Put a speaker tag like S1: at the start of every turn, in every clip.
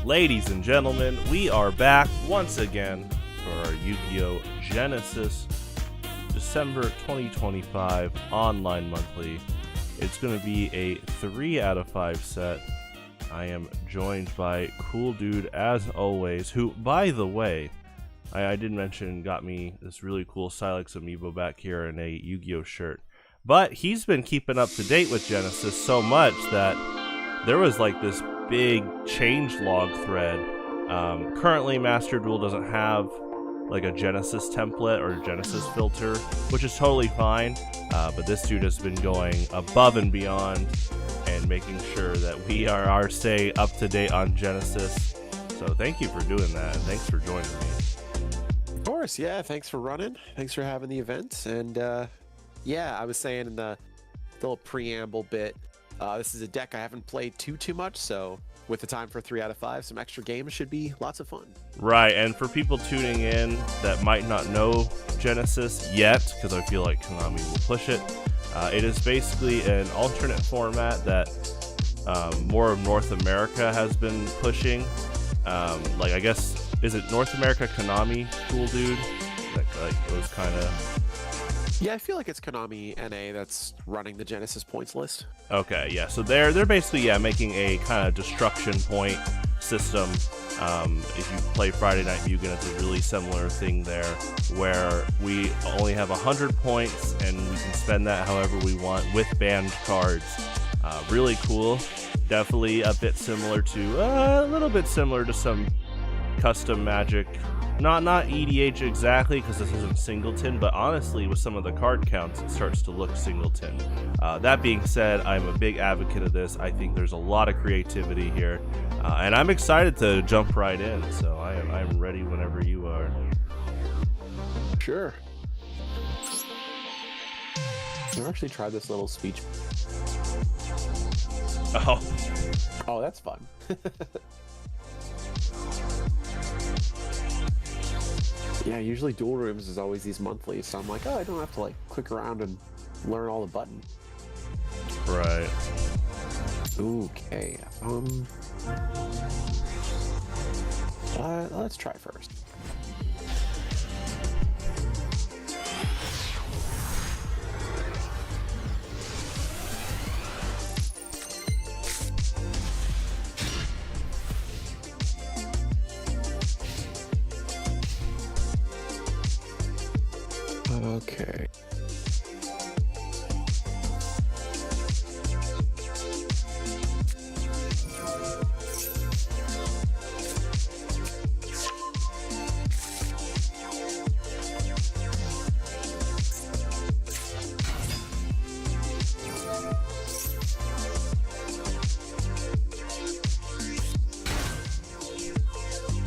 S1: Ladies and gentlemen, we are back once again for our Yu-Gi-Oh! Genesis December 2025 online monthly. It's going to be a 3 out of 5 set. I am joined by Cool Dude as always, who, by the way, I did mention got me this really cool Silex amiibo back here in a Yu-Gi-Oh! Shirt. But he's been keeping up to date with Genesis so much that there was like this big changelog thread. Currently, Master Duel doesn't have like a Genesis template or a Genesis filter, which is totally fine. But this dude has been going above and beyond and making sure that we are staying up to date on Genesis. So thank you for doing that, and thanks for joining me.
S2: Of course, yeah. Thanks for running. Thanks for having the event. And yeah, I was saying in the little preamble bit, this is a deck I haven't played too much, so with the time for 3 out of 5, some extra games should be lots of fun.
S1: Right, and for people tuning in that might not know Genesis yet, because I feel like Konami will push it, it is basically an alternate format that more of North America has been pushing. Like, I guess, is it North America Konami, Cool Dude? Like those kind of...
S2: Yeah, I feel like it's Konami NA that's running the Genesis points list.
S1: Okay, yeah, so they're basically, making a kind of destruction point system. If you play Friday Night Mugen, it's a really similar thing there, where we only have 100 points, and we can spend that however we want with banned cards. Really cool. Definitely a bit similar to, a little bit similar to some custom Magic. Not EDH exactly, because this isn't singleton, but honestly, with some of the card counts, it starts to look singleton. That being said, I'm a big advocate of this. I think there's a lot of creativity here, and I'm excited to jump right in. So I'm ready whenever you are.
S2: Sure. I've actually tried this little speech. Oh, that's fun. Yeah, usually Duel Rooms is always these monthlies, so I'm like, oh, I don't have to like click around and learn all the buttons.
S1: Right.
S2: Okay. Let's try first. Okay.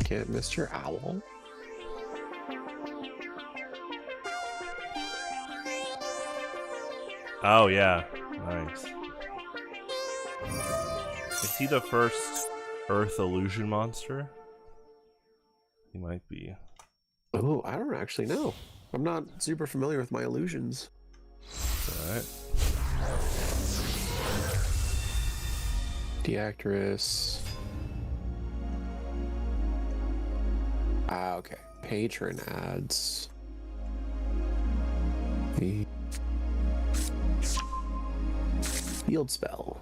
S2: Get Mr. Owl.
S1: Oh, yeah. Nice. Is he the first Earth illusion monster? He might be.
S2: Oh, I don't actually know. I'm not super familiar with my illusions.
S1: Alright.
S2: Deactress. Okay. Patron ads. The field spell.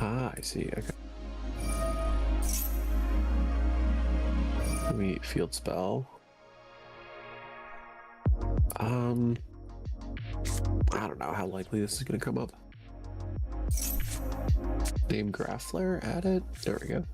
S2: I see. Okay. Let me field spell. I don't know how likely this is going to come up. Name Graph Flare, add it. There we go.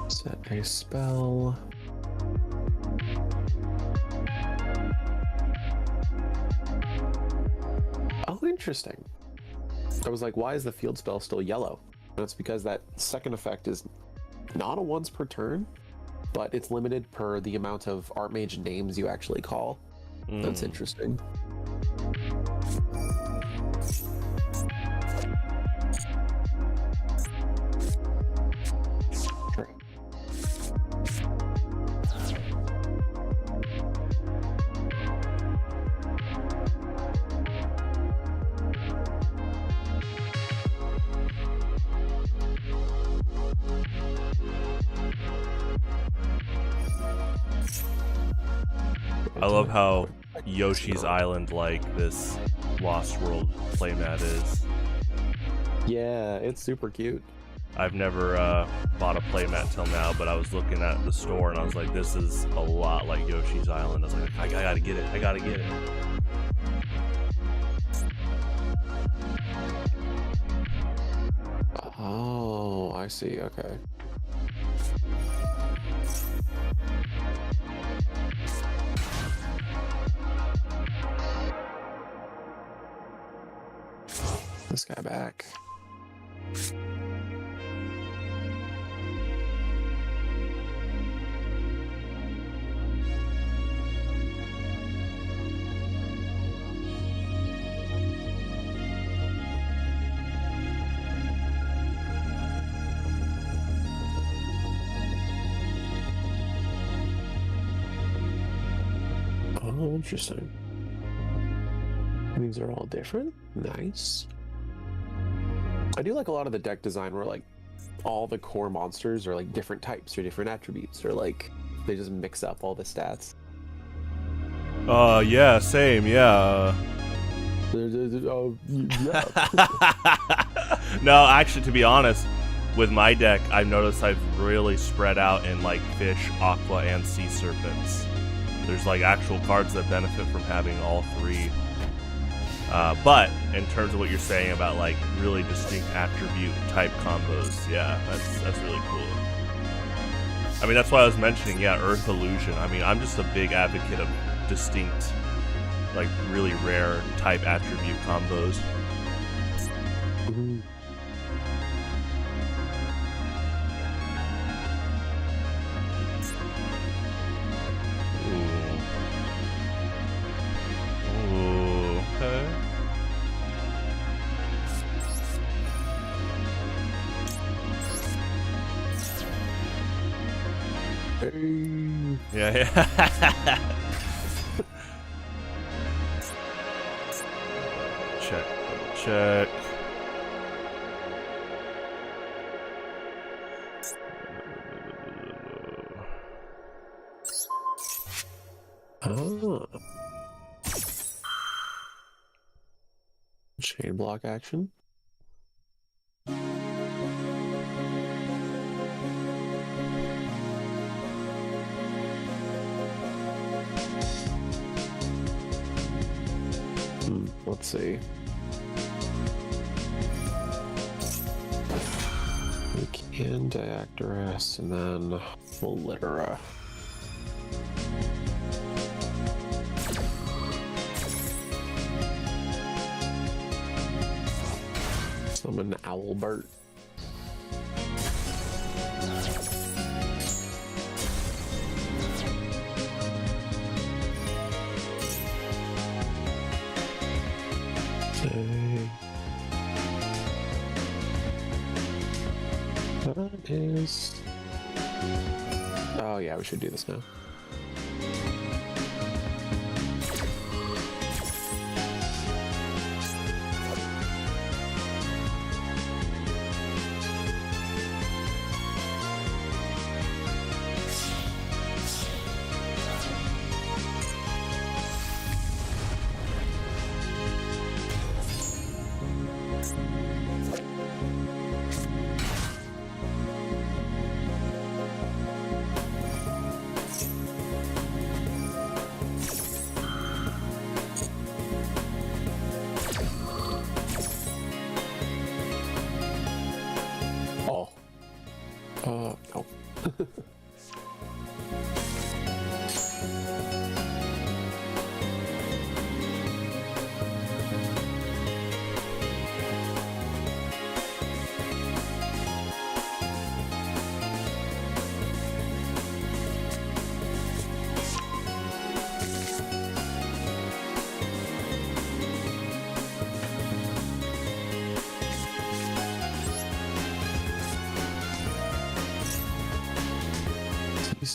S2: Set a spell. Oh, interesting. I was like, why is the field spell still yellow? And it's because that second effect is not a once per turn, but it's limited per the amount of Archmage names you actually call. That's interesting. Sure.
S1: I love how Yoshi's Island like this Lost World playmat is.
S2: Yeah, it's super cute.
S1: I've never bought a playmat till now, but I was looking at the store and I was like, this is a lot like Yoshi's Island. I was like, I gotta get it. I gotta get it.
S2: Oh, I see. Okay. This guy back. Oh, interesting. These are all different. Nice. I do like a lot of the deck design where like all the core monsters are like different types or different attributes, or like they just mix up all the stats.
S1: Yeah, same, yeah. No, actually, to be honest, with my deck, I've noticed I've really spread out in like fish, aqua, and sea serpents. There's like actual cards that benefit from having all three. But in terms of what you're saying about like really distinct attribute type combos, yeah, that's really cool. I mean, that's why I was mentioning, yeah, Earth Illusion. I mean, I'm just a big advocate of distinct, like really rare type attribute combos.
S2: Mm-hmm.
S1: Ooh, okay. Yeah. Check.
S2: Oh. Chain block action. Let's see. We can Diactorus and then Volitera. Summon Owlbert. That is... Oh yeah, we should do this now.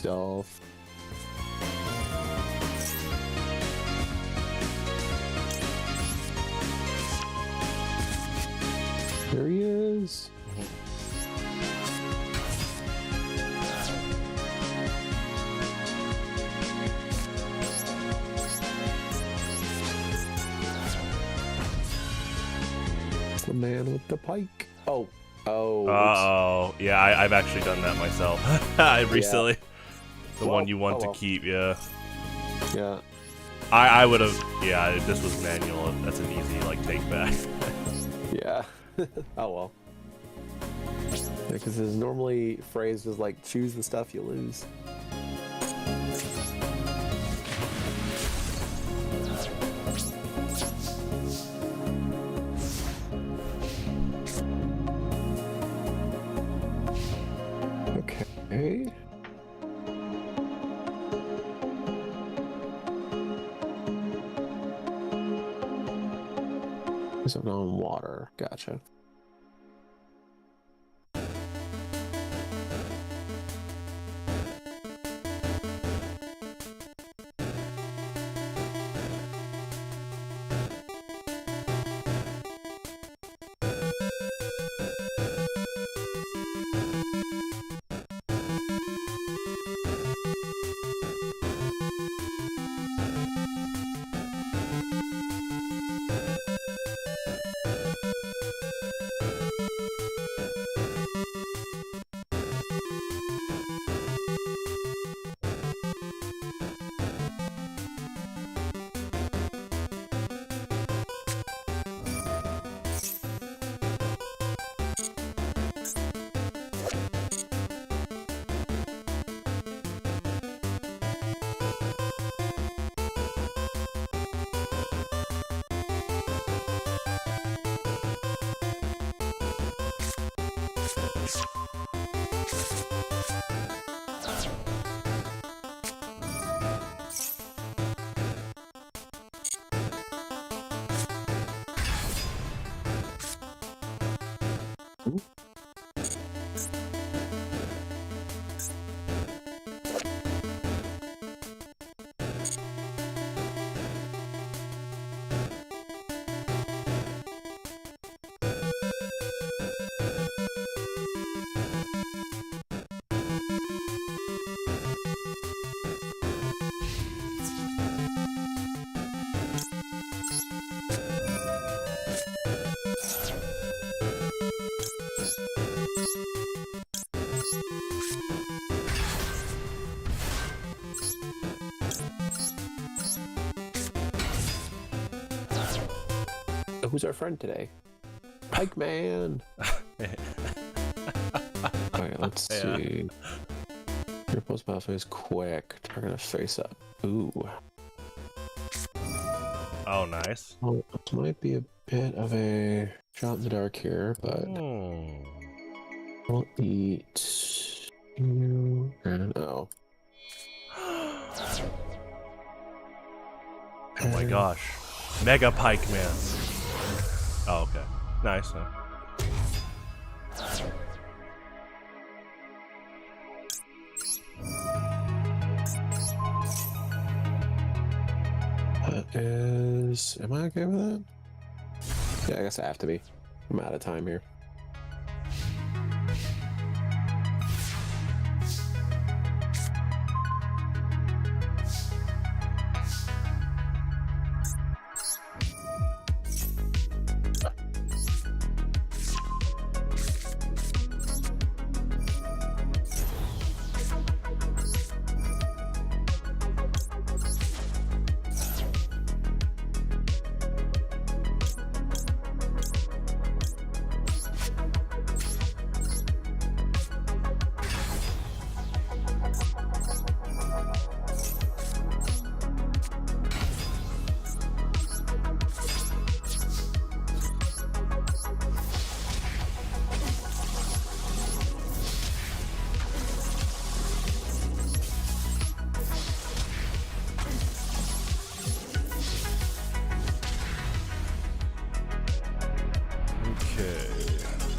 S2: stuff. There he is. The man with the pike. Oh.
S1: Oh, yeah, I've actually done that myself. Recently. The one you want to keep, yeah.
S2: Yeah.
S1: I would have, yeah, if this was manual, that's an easy, like, take back.
S2: Yeah. Oh well. Because it's normally phrased as like, choose the stuff you lose. Okay. So on water. Gotcha. Who's our friend today? Pike Man. Alright, let's see. Your post pathway is quick. Target a face up. Ooh.
S1: Oh, nice.
S2: Well, it might be a bit of a shot in the dark here, but I'll eat you and oh.
S1: Oh my gosh. Mega Pike Man. Oh, okay. Nice, huh?
S2: That is... Am I okay with that? Yeah, I guess I have to be. I'm out of time here.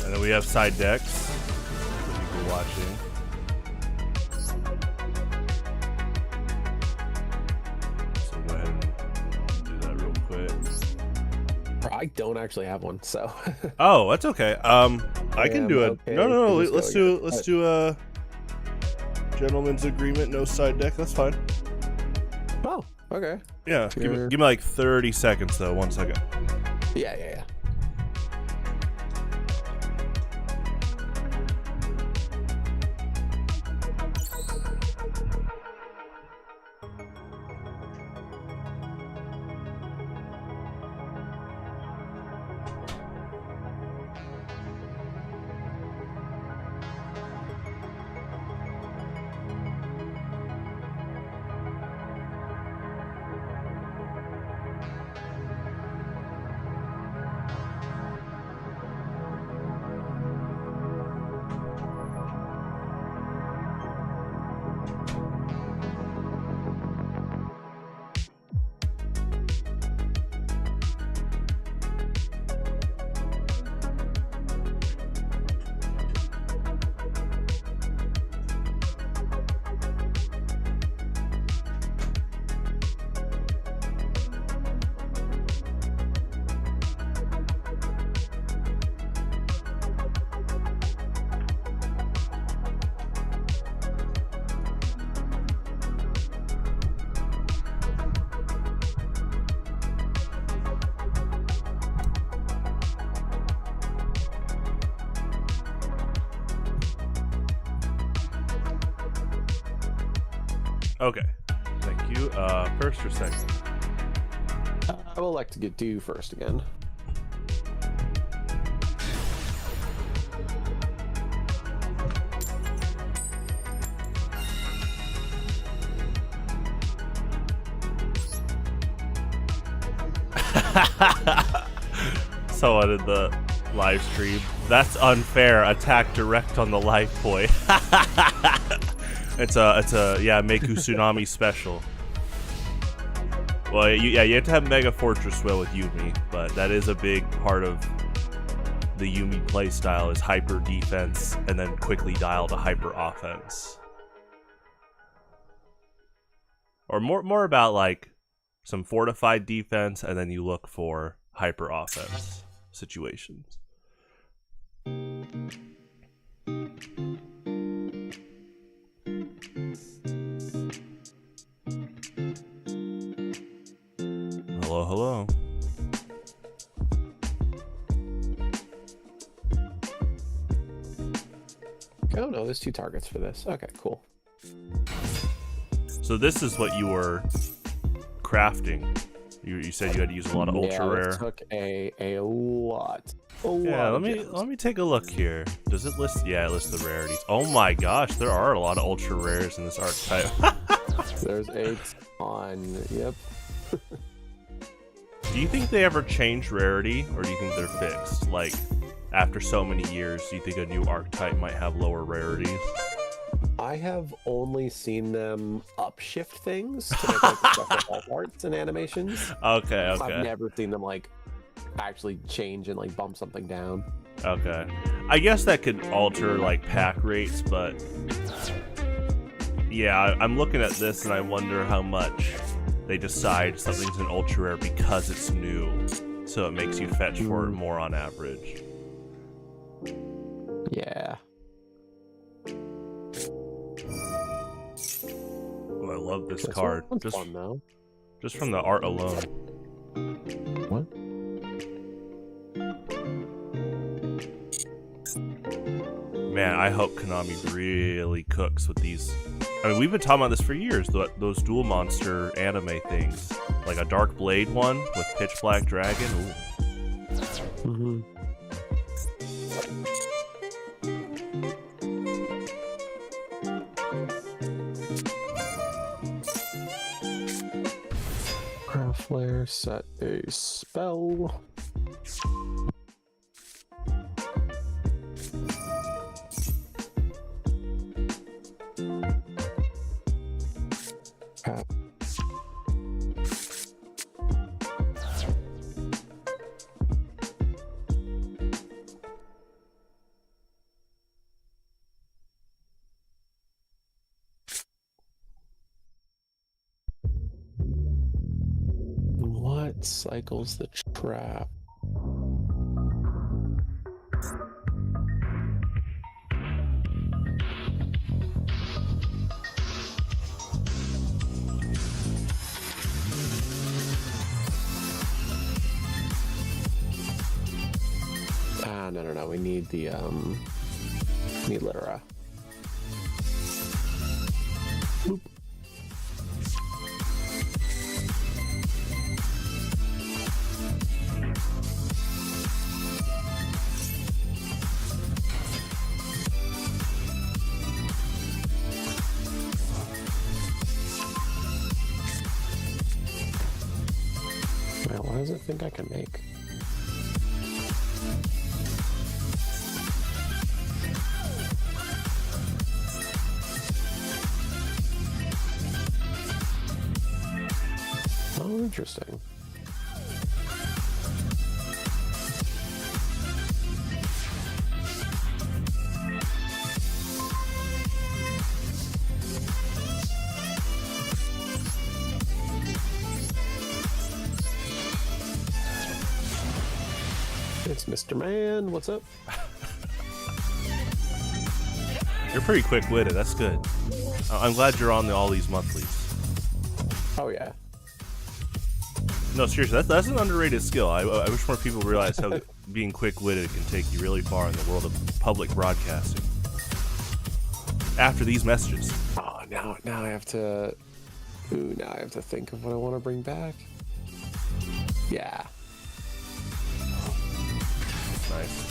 S1: And then we have side decks for people watching.
S2: I don't actually have one, so.
S1: Oh, that's okay. I can do it.
S2: Okay,
S1: No, no, no.
S2: just
S1: Let's
S2: go
S1: do a gentleman's agreement. No side deck. That's fine.
S2: Oh, okay.
S1: Yeah. Give me like 30 seconds though. 1 second.
S2: Yeah.
S1: Okay. Thank you. First or second?
S2: I will elect to do first again.
S1: Someone in the live stream. That's unfair. Attack direct on the life point. It's a yeah, Meku Tsunami special. Well, you have to have Mega Fortress Will with Yumi, but that is a big part of the Yumi playstyle is hyper defense and then quickly dial to hyper offense. Or more about like some fortified defense and then you look for hyper offense situations. Hello, hello.
S2: Oh no, there's 2 targets for this. Okay, cool.
S1: So this is what you were crafting. You said you had to use a lot of ultra rare.
S2: It took a lot.
S1: Yeah, let me take a look here. Does it list? Yeah, it lists the rarities. Oh my gosh, there are a lot of ultra rares in this archetype.
S2: There's 8 on. Yep.
S1: Do you think they ever change rarity, or do you think they're fixed? Like, after so many years, do you think a new archetype might have lower rarities?
S2: I have only seen them upshift things to make like special arts and animations.
S1: Okay.
S2: I've never seen them like actually change and like bump something down.
S1: Okay. I guess that could alter like pack rates, but yeah, I'm looking at this and I wonder how much they decide something's an ultra rare because it's new, so it makes you fetch for it more on average.
S2: Yeah.
S1: Oh, I love this card.
S2: Just fun though.
S1: Just from the art alone.
S2: What?
S1: Man, I hope Konami really cooks with these. I mean, we've been talking about this for years, those dual monster anime things. Like a Dark Blade one with Pitch Black Dragon. Ooh.
S2: Craft Flare, set a spell. What cycles the trap? No. We need the need Littera. Boop. Well, what does it think I can make? Oh, interesting. It's Mr. Man. What's up?
S1: You're pretty quick-witted. That's good. I'm glad you're on all these monthlies.
S2: Oh yeah.
S1: No, seriously, that's an underrated skill. I wish more people realize how being quick-witted can take you really far in the world of public broadcasting. After these messages.
S2: Oh, now I have to. Ooh, now I have to think of what I want to bring back. Yeah.
S1: Nice.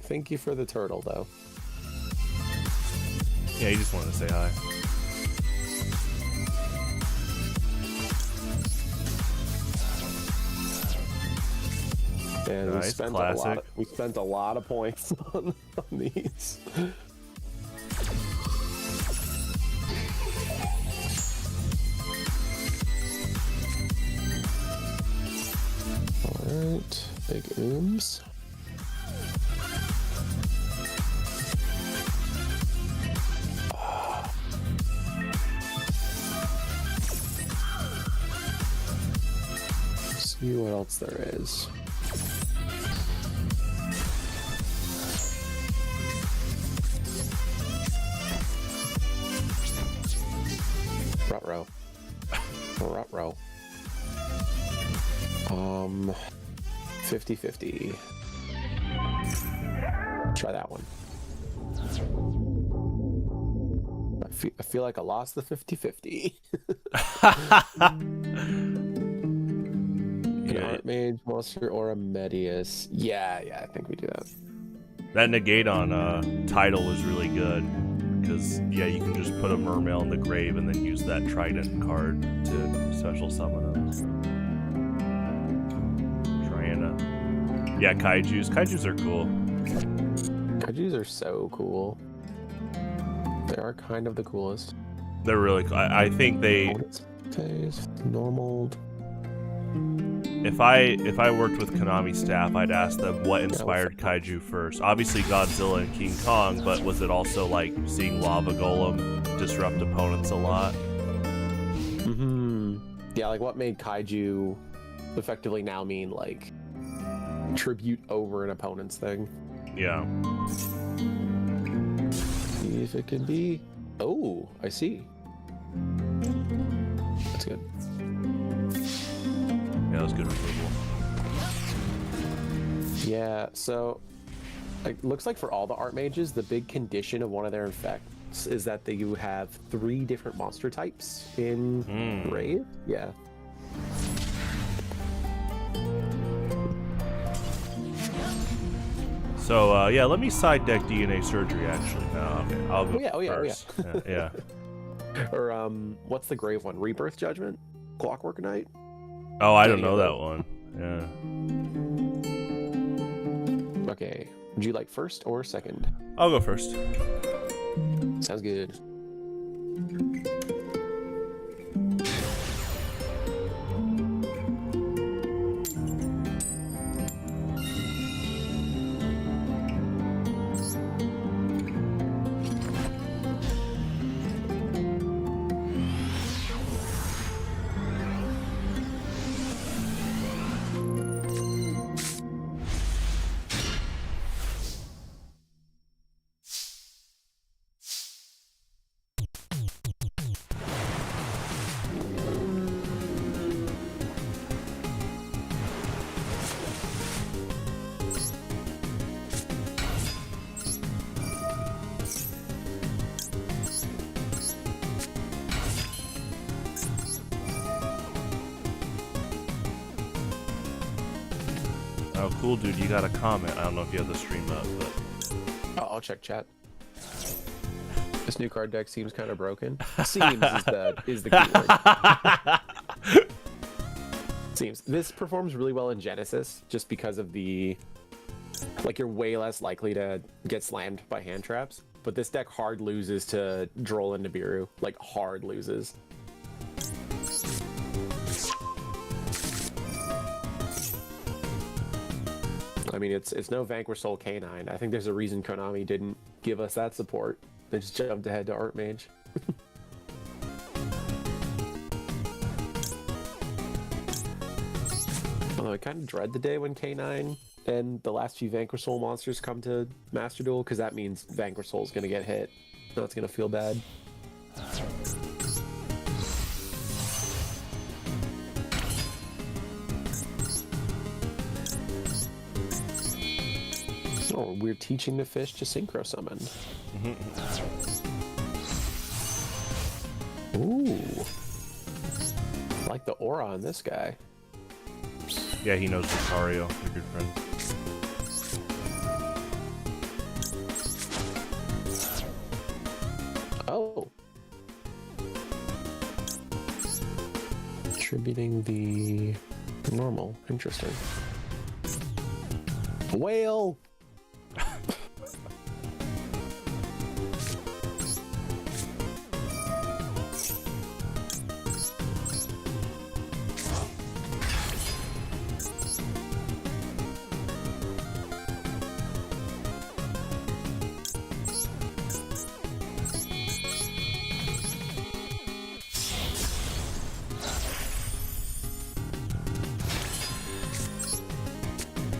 S2: Thank you for the turtle, though.
S1: Yeah, you just wanted to say hi.
S2: And
S1: nice,
S2: we spent a lot of points on these. All right, big ooms. See what else there is. Ruh-roh. 50-50. Try that one. I feel like I lost the 50-50. An art mage, monster, or a Medius. Yeah, I think we do that.
S1: That negate on title was really good. Because, yeah, you can just put a mermail in the grave and then use that trident card to special summon them. Yeah, kaijus. Kaijus are cool.
S2: Kaijus are so cool. They are kind of the coolest.
S1: They're really cool. I think they...
S2: Phase, normal.
S1: If I worked with Konami staff, I'd ask them what inspired kaiju first. Obviously Godzilla and King Kong, but was it also like seeing Lava Golem disrupt opponents a lot?
S2: Mm-hmm. Yeah, like what made kaiju effectively now mean like tribute over an opponent's thing.
S1: Yeah.
S2: See if it can be. Oh, I see. That's good.
S1: Yeah, that was good removal.
S2: Yeah, so it looks like for all the art mages, the big condition of one of their effects is that you have 3 different monster types in Raid. Yeah.
S1: So, yeah, let me side deck DNA Surgery, actually. No, okay, I'll go first. Yeah.
S2: Or, what's the grave one? Rebirth Judgment? Clockwork Knight?
S1: Oh, I don't know that one. Yeah.
S2: Okay. Would you like first or second?
S1: I'll go first.
S2: Sounds good.
S1: Oh, cool, dude. You got a comment. I don't know if you have the stream up, but...
S2: Oh, I'll check chat. This new card deck seems kind of broken. Seems is the keyword. Seems. This performs really well in Genesis just because of the... Like, you're way less likely to get slammed by hand traps. But this deck hard loses to Droll and Nibiru. Like, hard loses. I mean, it's no Vanquish Soul Canine. I think there's a reason Konami didn't give us that support. They just jumped ahead to Archmage. Although I kind of dread the day when K9 and the last few Vanquish Soul monsters come to Master Duel, because that means Vanquish Soul's going to get hit. That's going to feel bad. Oh, we're teaching the fish to synchro summon. Ooh. I like the aura on this guy.
S1: Yeah, he knows Lucario, your good friend.
S2: Oh. Attributing the normal. Interesting. Whale!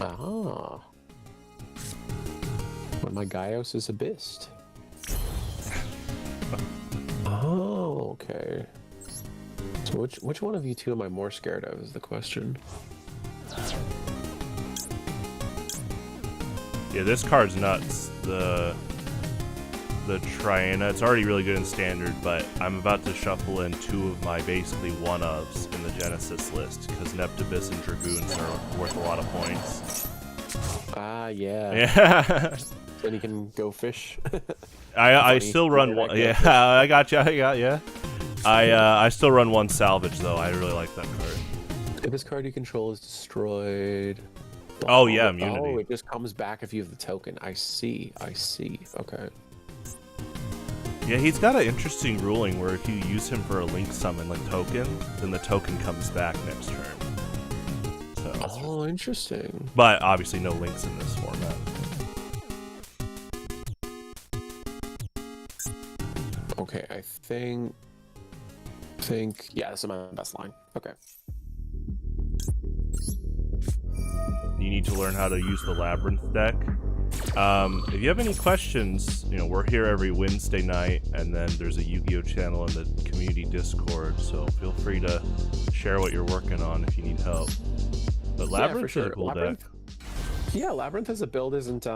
S2: Ah. When my Gaios is Abyss. Oh, okay. So which one of you two am I more scared of is the question.
S1: Yeah, this card's nuts. The Triana, it's already really good in Standard, but I'm about to shuffle in two of my basically one-ofs in the Genesis list, because Neptibus and Dragoons are worth a lot of points.
S2: Ah, yeah.
S1: Yeah.
S2: Then you can go fish.
S1: I still run one. Yeah, I got you. I still run one salvage, though. I really like that card.
S2: If this card you control is destroyed...
S1: Oh, yeah, immunity.
S2: Oh, it just comes back if you have the token. I see. Okay.
S1: Yeah, he's got an interesting ruling where if you use him for a link summon, like token, then the token comes back next turn. So
S2: interesting.
S1: But obviously no links in this format.
S2: Okay, I think yeah, this is my best line. Okay.
S1: You need to learn how to use the Labyrinth deck. If you have any questions, we're here every Wednesday night, and then there's a Yu-Gi-Oh channel in the community Discord, so feel free to share what you're working on if you need help. But Labyrinth is a cool deck.
S2: Yeah, Labyrinth as a build isn't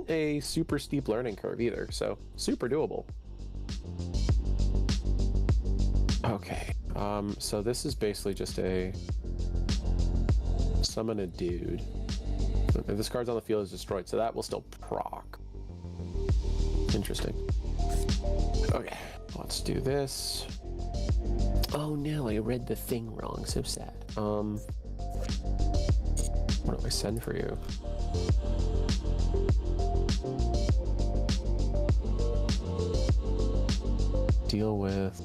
S2: a super steep learning curve either, so super doable. Okay, so this is basically just a summon a dude. If this card's on the field, is destroyed, so that will still proc. Interesting. Okay, let's do this. Oh no, I read the thing wrong. So sad. What do I send for you? Deal with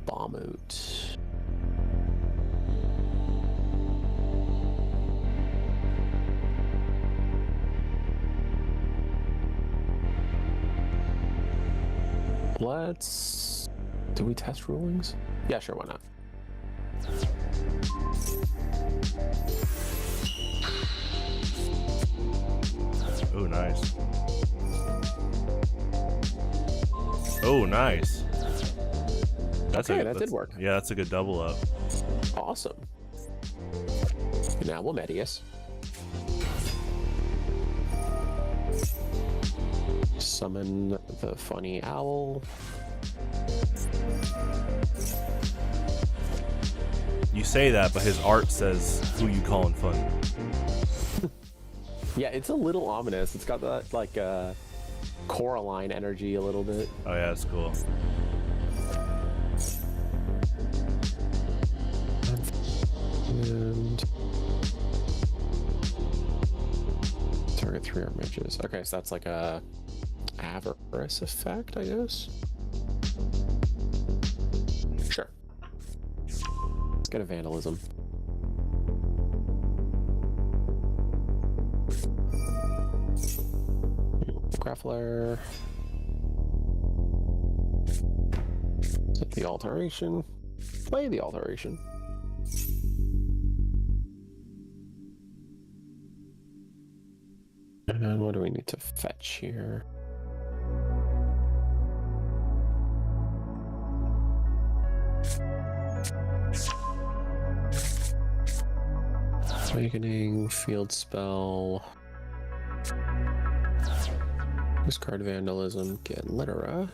S2: Bahamut. Do we test rulings? Yeah, sure, why not?
S1: Oh, nice. Oh, nice.
S2: That did work.
S1: Yeah, that's a good double up.
S2: Awesome. Now we'll Medius. Summon the funny owl.
S1: You say that, but his art says, "Who you calling fun?"
S2: Yeah, it's a little ominous. It's got that like Coraline energy a little bit.
S1: Oh yeah, that's cool.
S2: And target 3 images. Okay, so that's like a avarice effect, I guess. Sure. Let's get a vandalism. Grappler. Set the alteration. Play the alteration. And what do we need to fetch here? Awakening, field spell. Discard vandalism, get Littera.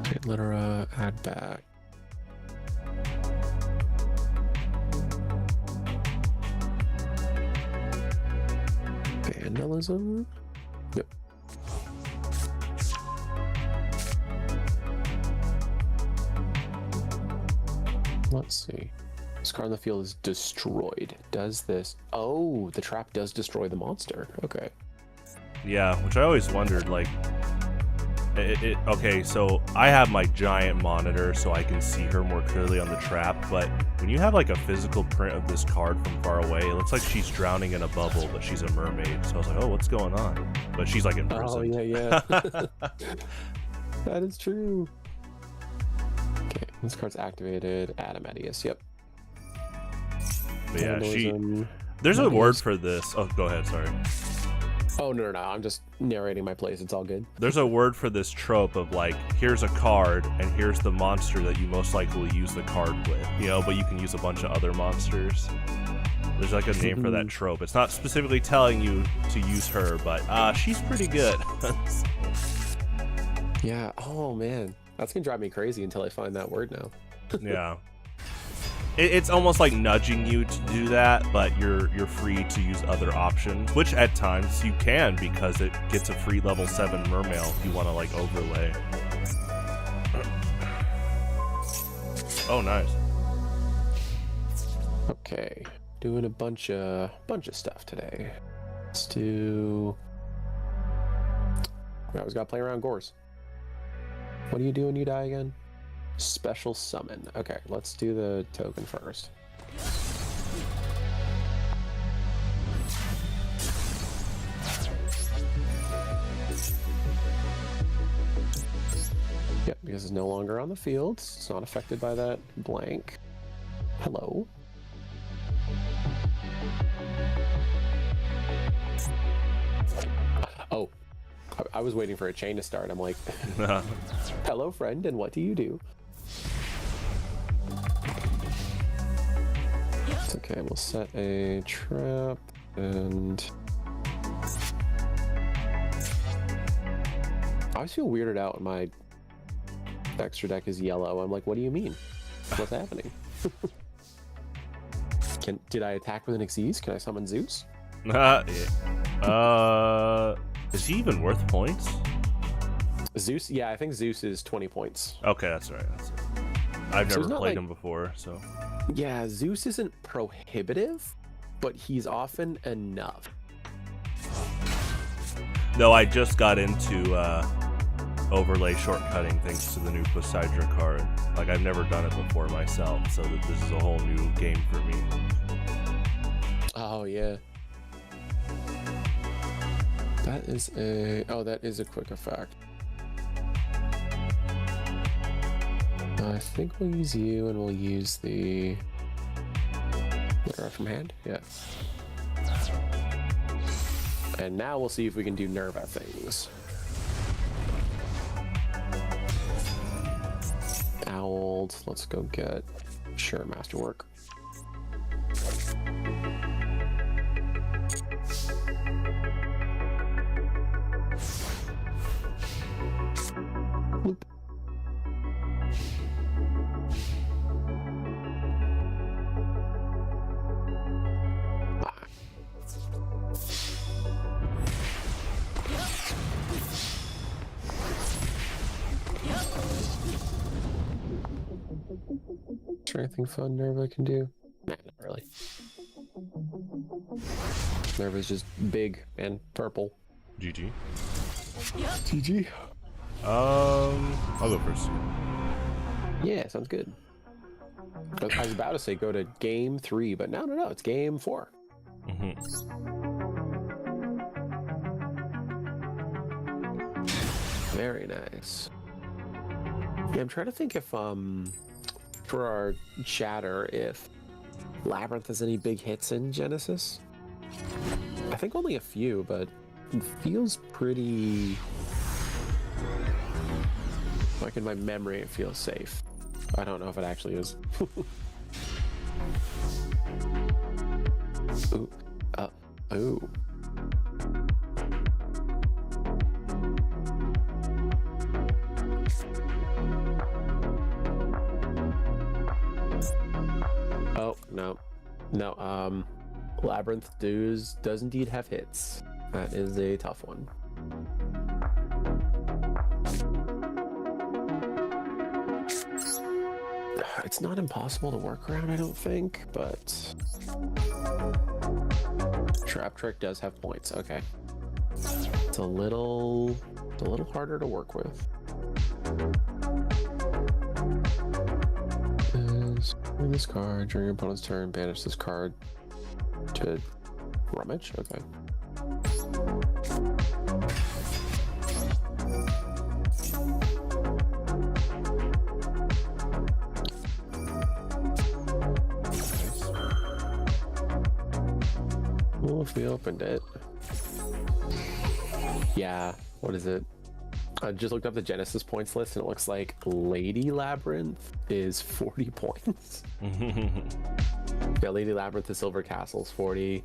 S2: Get Littera, add back. Vandalism? Yep. Let's see. This card on the field is destroyed. Does this? Oh, the trap does destroy the monster. Okay.
S1: Yeah, which I always wondered, like, okay, so I have my giant monitor so I can see her more clearly on the trap, but when you have like a physical print of this card from far away, it looks like she's drowning in a bubble, but she's a mermaid. So I was like, oh, what's going on? But she's like in prison.
S2: Oh, yeah. That is true. Okay, this card's activated. Adamadius, yep.
S1: But yeah,
S2: Vandalism,
S1: there's a
S2: Adius.
S1: word for this. Oh, go ahead, sorry.
S2: Oh, no. I'm just narrating my plays. It's all good.
S1: There's a word for this trope of like, here's a card, and here's the monster that you most likely will use the card with, you know, but you can use a bunch of other monsters. There's like a name for that trope. It's not specifically telling you to use her, but she's pretty good.
S2: Yeah. Oh, man. That's going to drive me crazy until I find that word now.
S1: Yeah. It's almost like nudging you to do that, but you're free to use other options, which at times you can because it gets a free level 7 mermail if you want to like overlay. Oh, nice.
S2: Okay, doing a bunch of stuff today. Let's do. I always gotta play around Gores. What do you do when you die again? Special summon. Okay, let's do the token first. Yep, because it's no longer on the field. It's not affected by that blank. Hello. Oh, I was waiting for a chain to start. I'm like, hello, friend, and what do you do? It's okay, we'll set a trap, and I always feel weirded out when my extra deck is yellow. I'm like, what do you mean? What's happening? Did I attack with an Xyz? Can I summon Zeus?
S1: Is he even worth points?
S2: Zeus? Yeah, I think Zeus is 20 points.
S1: Okay, that's right. I've
S2: So
S1: never
S2: he's not,
S1: played
S2: like-
S1: him before, so.
S2: Yeah, Zeus isn't prohibitive, but he's often enough.
S1: Though I just got into overlay shortcutting thanks to the new Poseidon card. Like, I've never done it before myself, so this is a whole new game for me.
S2: Oh, yeah. That is a quick effect. I think we'll use you, and we'll use the Littera from hand. Yeah. And now we'll see if we can do Nerva things. Owled. Let's go get Sure Masterwork. there anything fun Nerva can do? Nah, not really. Nerva's just big and purple.
S1: GG.
S2: GG.
S1: I'll go first.
S2: Yeah, sounds good. I was about to say go to game 3, but no, it's game 4. Very nice. Yeah, I'm trying to think if for our chatter if Labyrinth has any big hits in Genesis. I think only a few, but it feels pretty like in my memory it feels safe. I don't know if it actually is. Ooh. Ooh. Oh, no. No, Labyrinth does indeed have hits. That is a tough one. It's not impossible to work around, I don't think, but Trap Trick does have points. Okay, it's a little harder to work with. Bring this card during your opponent's turn. Banish this card to rummage. Okay. Well, if we opened it, yeah. What is it? I just looked up the Genesis points list, and it looks like Lady Labyrinth is 40 points. Yeah, Lady Labyrinth, the Silver Castle's 40.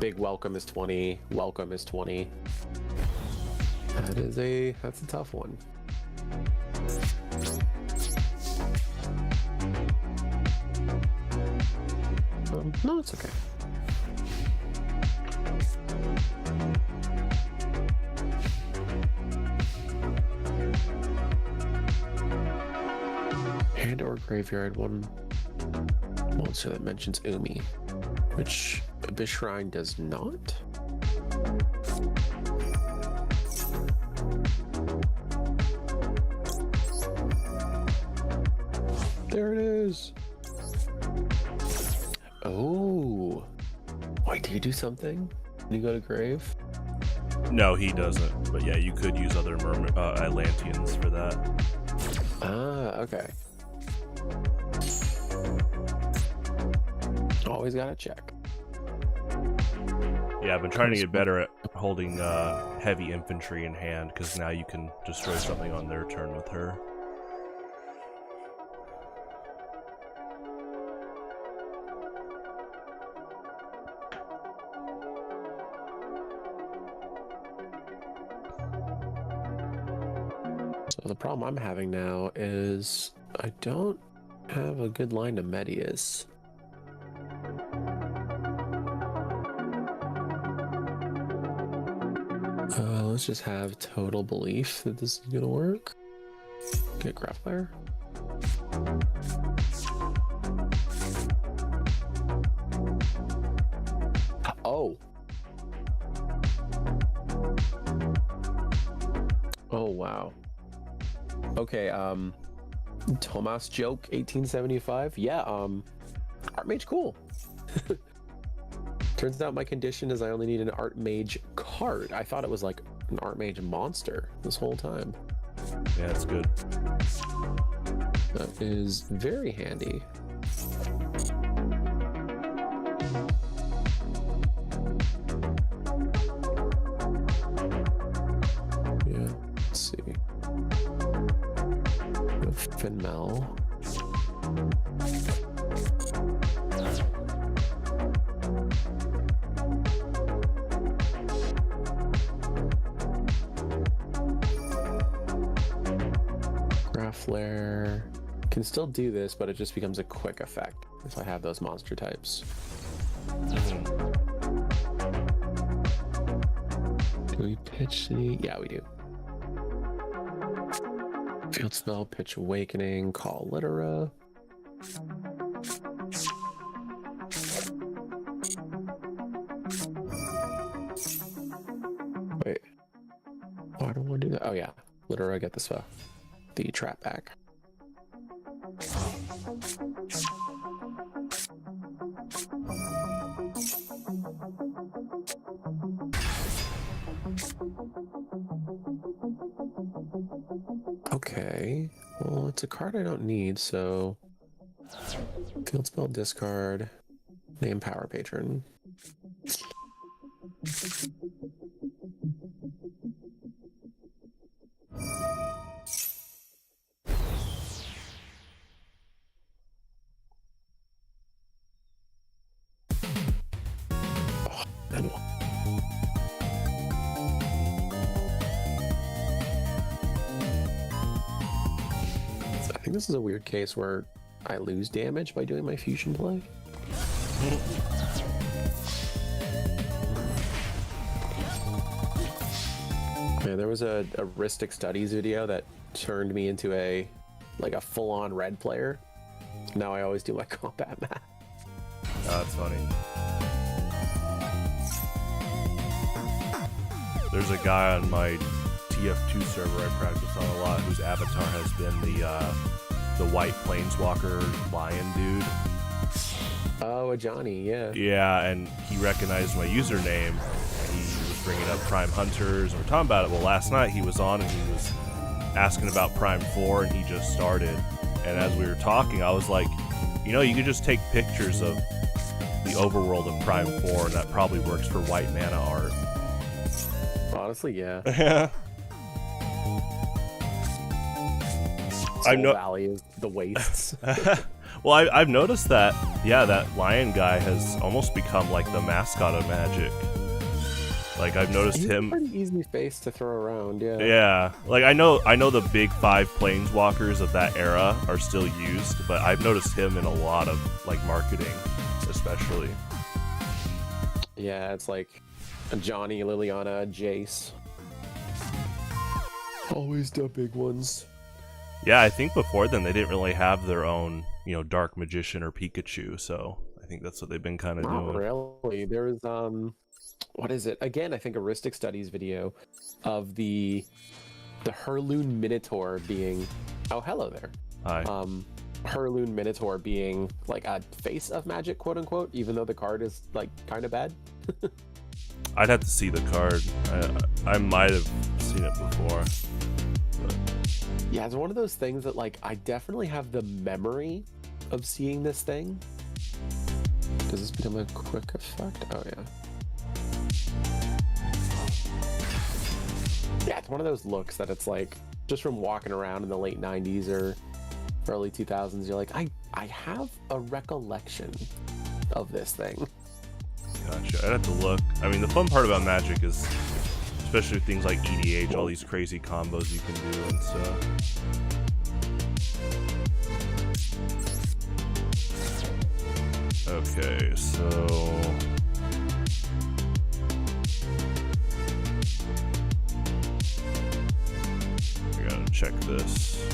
S2: Big Welcome is 20. Welcome is 20. That's a tough one. No, it's okay. Hand or graveyard one monster that mentions Umi, which Abyss Shrine does not. There it is. Oh, wait, do you do something when you go to grave?
S1: No, he doesn't. But yeah, you could use other Atlanteans for that.
S2: Ah, okay. Always gotta check.
S1: Yeah, I've been trying to get better at holding heavy infantry in hand, because now you can destroy something on their turn with her.
S2: So the problem I'm having now is I don't have a good line to Medius. Let's just have total belief that this is gonna work. Get Grappler. Oh. Oh, wow. Okay, Tomas Joke 1875. Yeah, Archmage, cool. Turns out my condition is I only need an Archmage card. I thought it was like an Archmage monster this whole time.
S1: Yeah, that's good.
S2: That is very handy. Yeah, let's see. Finmel. Flare can still do this, but it just becomes a quick effect if I have those monster types. Do we pitch the? Yeah, we do. Field Spell, Pitch Awakening, Call Littera. wait. Oh, I don't want to do that. Oh yeah, literally I get this the trap back. Okay, well it's a card I don't need, so field spell discard, name power patron. I think this is a weird case where I lose damage by doing my fusion play. Yeah, there was a Ristic Studies video that turned me into a full-on red player. Now I always do my combat math.
S1: Oh, that's funny. There's a guy on my TF2 server I practice on a lot whose avatar has been the white planeswalker lion dude.
S2: Oh, a Johnny, yeah.
S1: Yeah, and he recognized my username. He was bringing up Prime Hunters, and we're talking about it. Well, last night he was on and he was asking about Prime 4, and he just started. And as we were talking, I was like, you know, you could just take pictures of the overworld of Prime 4, and that probably works for white mana art.
S2: Honestly, yeah.
S1: Yeah.
S2: Soul Valley is the wastes.
S1: Well, I've noticed that, yeah, that lion guy has almost become like the mascot of Magic. Like, I've noticed
S2: He's
S1: him.
S2: a pretty easy face to throw around, yeah.
S1: Yeah, like I know the big 5 planeswalkers of that era are still used, but I've noticed him in a lot of like marketing, especially.
S2: Yeah, it's like a Johnny, Liliana, Jace. Always the big ones.
S1: Yeah, I think before then they didn't really have their own, you know, Dark Magician or Pikachu, so I think that's what they've been kind of doing.
S2: Not really. There was what is it? Again, I think a Ristic Studies video of the Herloon Minotaur being, oh hello there.
S1: Hi.
S2: Herloon Minotaur being like a face of Magic, quote unquote, even though the card is like kind of bad.
S1: I'd have to see the card. I might have seen it before. But...
S2: yeah, it's one of those things that like I definitely have the memory of seeing this thing. Does this become a quick effect? Oh yeah. Yeah, it's one of those looks that it's like just from walking around in the late 90s or early 2000s, you're like, I have a recollection of this thing.
S1: Gotcha. I'd have to look. I mean, the fun part about Magic is, especially with things like EDH, all these crazy combos you can do and stuff. Okay, so... I gotta check this.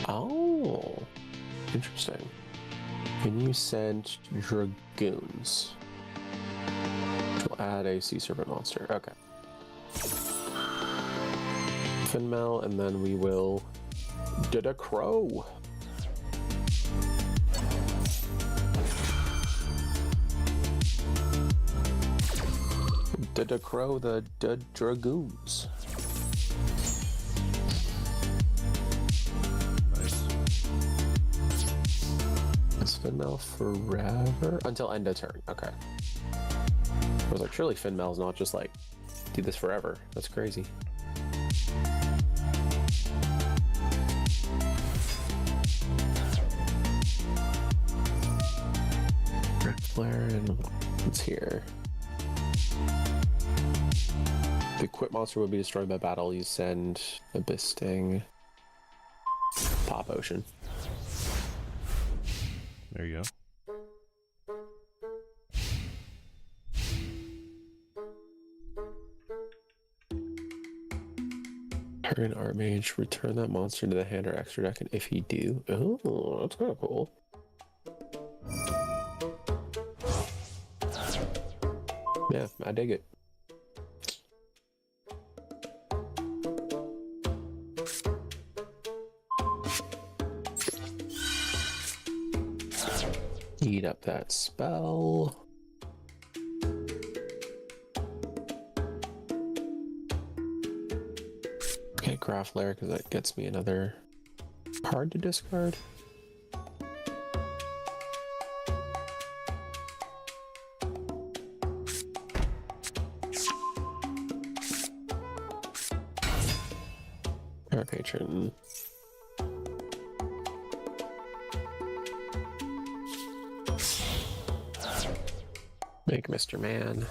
S2: Oh, interesting. Can you send Dragoons? We'll add a Sea Serpent monster. Okay. Finmel, and then we will Did a Crow. Did a Crow the Dragoons. Finmel forever until end of turn. Okay. I was like, surely Finmel's not just like do this forever. That's crazy. Red Flare and what's here? The equip monster will be destroyed by battle. You send Abyss Sting. Pop Ocean.
S1: There you go.
S2: Target art mage, return that monster to the hand or extra deck, and if you do, oh, that's kind of cool. Yeah, I dig it. Eat up that spell. Okay, Craft Lair, because that gets me another card to discard. Our patron. Make Mr. Man.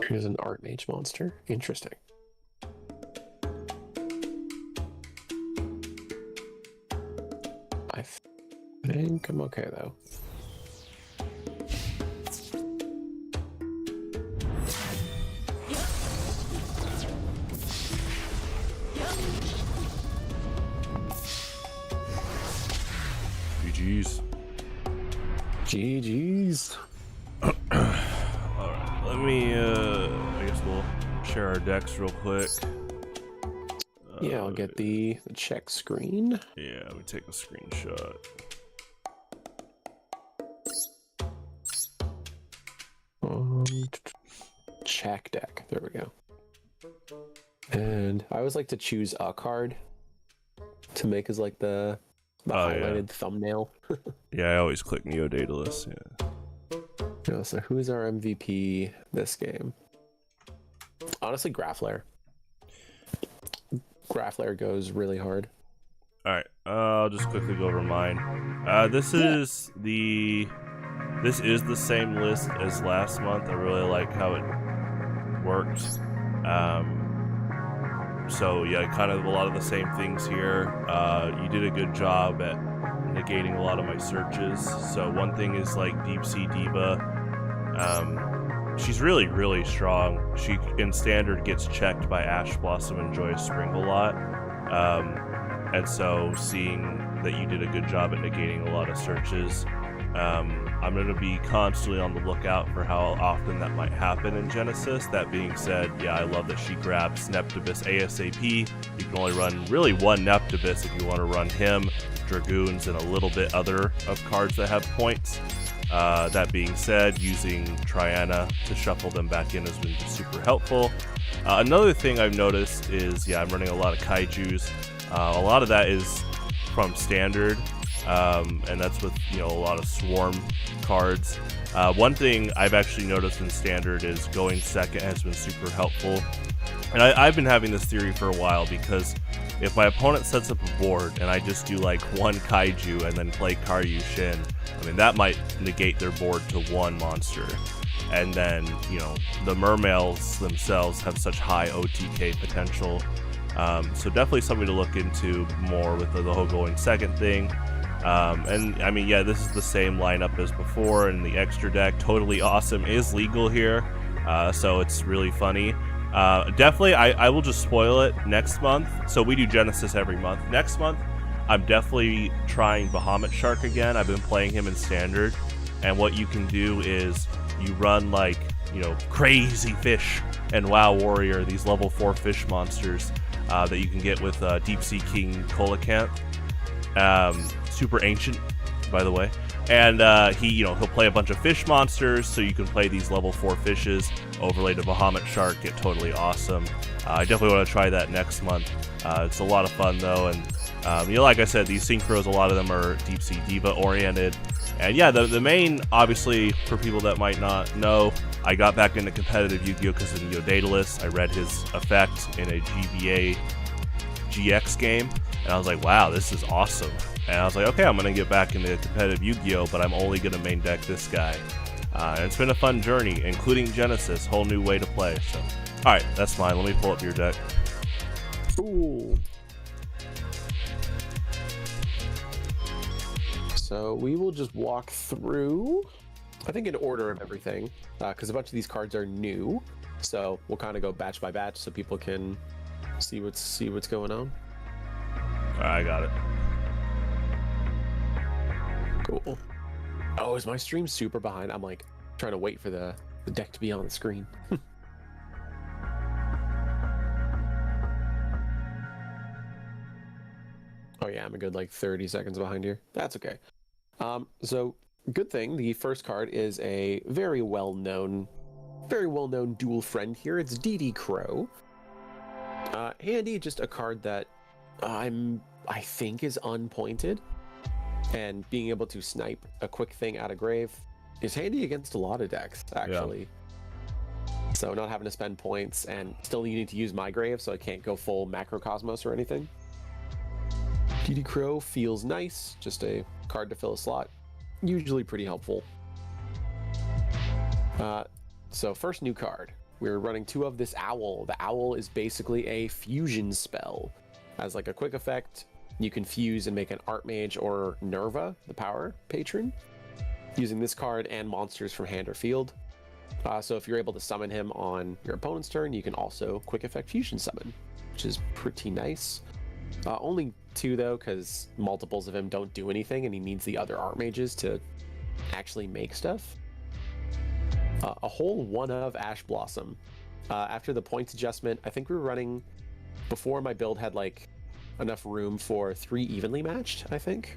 S2: Here's an art mage monster. Interesting. I think I'm okay though.
S1: GG's.
S2: GG's.
S1: Alright, let me, I guess we'll share our decks real quick.
S2: Yeah, I'll get the check screen.
S1: Yeah, we take a screenshot.
S2: Check deck. There we go. And I always like to choose a card to make as like the highlighted thumbnail.
S1: Yeah, I always click Neo Daedalus. Yeah.
S2: Yeah, so who's our MVP this game? Honestly, Graph Lair. Graph Lair goes really hard.
S1: All right, I'll just quickly go over mine. This is the same list as last month. I really like how it worked. So yeah, kind of a lot of the same things here. You did a good job at negating a lot of my searches. So one thing is like Deep Sea Diva. She's really, really strong. She in standard gets checked by Ash Blossom and Joyous Spring a lot. And so seeing that you did a good job at negating a lot of searches, I'm going to be constantly on the lookout for how often that might happen in Genesis. That being said, yeah, I love that she grabs Neptibus ASAP. You can only run really one Neptibus if you want to run him, Dragoons, and a little bit other of cards that have points. That being said, using Triana to shuffle them back in has been super helpful. Another thing I've noticed is, yeah, I'm running a lot of Kaijus. A lot of that is from standard, and that's with, you know, a lot of swarm cards. One thing I've actually noticed in standard is going second has been super helpful. And I've been having this theory for a while, because if my opponent sets up a board and I just do like one Kaiju and then play Karyu Shin, I mean, that might negate their board to one monster. And then, you know, the Mermails themselves have such high OTK potential. So definitely something to look into more with the whole going second thing. And I mean, yeah, this is the same lineup as before, and the extra deck, Totally Awesome, is legal here. So it's really funny. Definitely, I will just spoil it next month. So we do Genesis every month. Next month, I'm definitely trying Bahamut Shark again. I've been playing him in standard. And what you can do is you run like, you know, Crazy Fish and WoW Warrior, these level 4 fish monsters that you can get with Deep Sea King Coelacanth. Super ancient, by the way. And he'll play a bunch of fish monsters, so you can play these level 4 fishes, overlay to Bahamut Shark, get Totally Awesome. I definitely want to try that next month. It's a lot of fun though, and like I said, these synchros, a lot of them are Deep Sea Diva oriented. And yeah, the main, obviously, for people that might not know, I got back into competitive Yu-Gi-Oh! Because of Yugioh Daedalus. I read his effect in a GBA GX game. And I was like, wow, this is awesome. And I was like, okay, I'm going to get back into competitive Yu-Gi-Oh, but I'm only going to main deck this guy. And it's been a fun journey, including Genesis, whole new way to play. So, all right, that's fine. Let me pull up your deck.
S2: Ooh. So we will just walk through, I think, in order of everything, because a bunch of these cards are new. So we'll kind of go batch by batch so people can see what's going on.
S1: All right, I got it.
S2: Cool. Oh, is my stream super behind? I'm like trying to wait for the deck to be on the screen. Oh yeah, I'm a good like 30 seconds behind here. That's okay. So good thing, the first card is a very well-known dual friend here. It's DD Crow. Handy, just a card that I think is unpointed, and being able to snipe a quick thing out of grave is handy against a lot of decks, actually. Yeah. So not having to spend points and still needing to use my grave, so I can't go full Macrocosmos or anything. DD Crow feels nice, just a card to fill a slot. Usually pretty helpful. So first new card. We're running 2 of this Owl. The Owl is basically a fusion spell. As like a quick effect, you can fuse and make an Archmage or Nerva, the power patron, using this card and monsters from hand or field. So if you're able to summon him on your opponent's turn, you can also quick effect fusion summon, which is pretty nice. Only 2 though, because multiples of him don't do anything and he needs the other Archmages to actually make stuff. A whole 1 of Ash Blossom. After the points adjustment, I think we were running, before my build had like enough room for 3 evenly matched, I think,